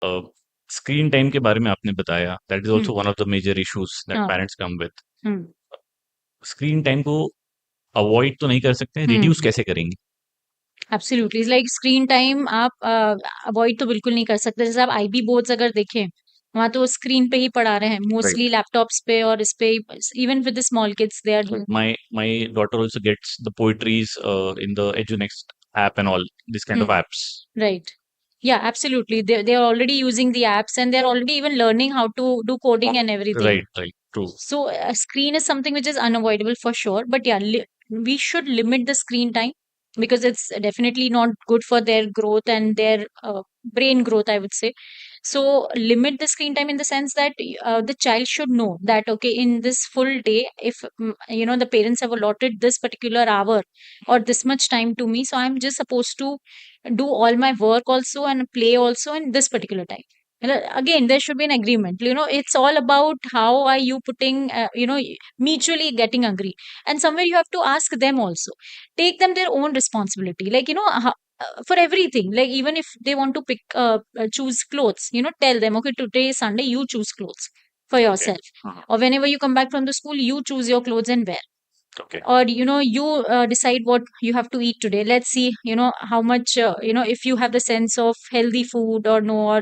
Screen time के बारे में आपने बताया, that is hmm. Also one of the major issues that हाँ। Parents come with. Hmm. Screen time को अवॉइड तो नहीं कर सकते, हम्म। रिड्यूस कैसे करेंगे? एब्सोल्युटली लाइक स्क्रीन टाइम आप अवॉइड तो बिल्कुल नहीं कर सकते। जैसे आप आईबी बोर्ड्स अगर देखें, वहां तो स्क्रीन पे ही पढ़ा रहे हैं मोस्टली, राइट। लैपटॉप्स पे और इस पे। Even with the small kids they are doing. My daughter also gets the poetries in the EduNext app and all this kind of apps. Right. Yeah, absolutely. They are already using the apps and they're already even learning how to do coding and everything. Right, right, true. So a screen is something which is unavoidable for sure. But yeah, we should limit the screen time because it's definitely not good for their growth and their brain growth, I would say. So limit the screen time in the sense that the child should know that okay, in this full day, if the parents have allotted this particular hour or this much time to me, so I'm just supposed to do all my work also and play also in this particular time. Again, there should be an agreement. It's all about how are you putting, mutually getting agree. And somewhere you have to ask them also. Take them their own responsibility. Like, for everything. Like, even if they want to choose clothes, tell them, okay, today is Sunday, you choose clothes for Okay. yourself. Uh-huh. Or whenever you come back from the school, you choose your clothes and wear. Okay. Or you decide what you have to eat today. Let's see how much if you have the sense of healthy food or no, or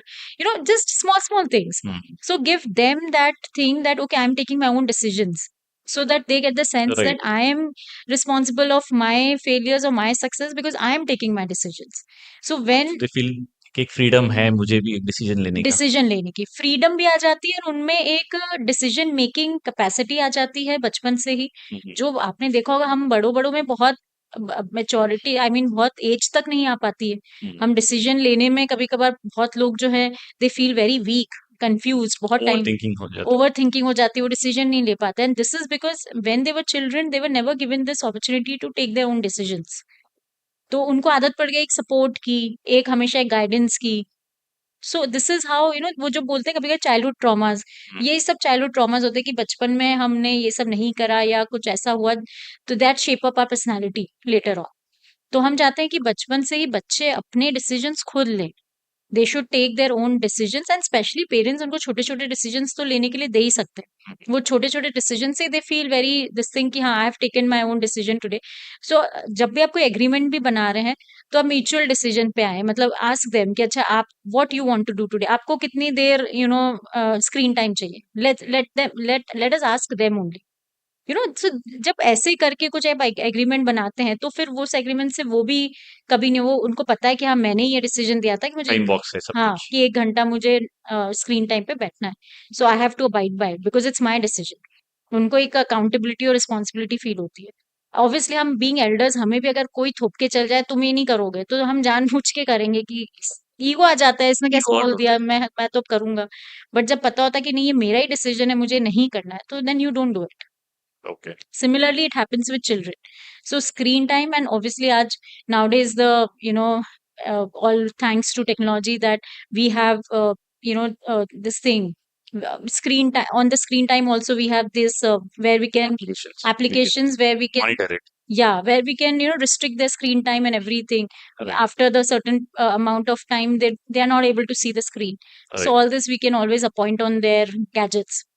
just small things. Hmm. So give them that thing that okay, I'm taking my own decisions, so that they get the sense Right. that I am responsible of my failures or my success because I am taking my decisions. So when They feel कि एक freedom है मुझे भी एक decision लेने का। Decision लेने की फ्रीडम भी आ जाती है और उनमें एक डिसीजन मेकिंग कैपेसिटी आ जाती है बचपन से ही। हम्म, जो आपने देखा होगा, हम बड़ों बड़ों में बहुत मेच्योरिटी, आई मीन बहुत एज तक नहीं आ पाती है। हम्म। हम डिसीजन लेने में कभी कभार बहुत लोग जो है दे फील वेरी वीक, कंफ्यूज, बहुत ओवर टाइम थिंकिंग हो जाता ओवर थिंकिंग हो जाती है, वो डिसीजन नहीं ले पाते। And this is because when they were children they were never given this opportunity to take their own decisions. तो उनको आदत पड़ गई एक सपोर्ट की, एक हमेशा एक गाइडेंस की। सो दिस इज हाउ वो जो बोलते हैं कभी कभी चाइल्डहुड ट्रॉमास, है। ये सब चाइल्डहुड ट्रॉमास होते हैं कि बचपन में हमने ये सब नहीं करा या कुछ ऐसा हुआ, तो that shape up our personality later on. तो हम चाहते हैं कि बचपन से ही बच्चे अपने डिसीजंस खुद लें। They should take their own decisions and specially parents उनको छोटे छोटे डिसीजंस तो लेने के लिए दे ही सकते हैं। वो छोटे छोटे डिसीजन से they feel very this thing कि हाँ, I have taken my own decision today. So जब भी आप कोई एग्रीमेंट भी बना रहे हैं, तो आप म्यूचुअल डिसीजन पे आए। मतलब आस्क देम कि अच्छा, आप what you want to do today, आपको कितनी देर स्क्रीन टाइम चाहिए। Let us ask them only. So जब ऐसे करके कुछ आप एग्रीमेंट बनाते हैं, तो फिर वो उस एग्रीमेंट से वो भी कभी नहीं, वो उनको पता है कि हाँ, मैंने ये डिसीजन दिया था कि मुझे टाइम बॉक्स है सब हाँ, कुछ। कि 1 घंटा मुझे स्क्रीन टाइम पे बैठना है। So I have to abide by it because it's my decision. उनको एक अकाउंटेबिलिटी और रिस्पॉन्सिबिलिटी फील होती है। ऑब्वियसली हम बीइंग एल्डर्स, हमें भी अगर कोई थोप के चल जाए तुम ये नहीं करोगे, तो हम जानबूझ के करेंगे कि ईगो आ जाता है, इसने कैसे ईगो बोल हर्ट होता दिया, मैं तो करूंगा। बट जब पता होता है कि नहीं, ये मेरा ही डिसीजन है, मुझे नहीं करना है, तो then you don't do it. है। Okay. Similarly, it happens with children. So screen time, and obviously, nowadays all thanks to technology that we have, this thing, screen time. On the screen time also we have this where we can applications where we can, monitor it. yeah, where we can restrict their screen time and everything. Right, After the certain amount of time, they are not able to see the screen. So right. all this we can always appoint on their gadgets.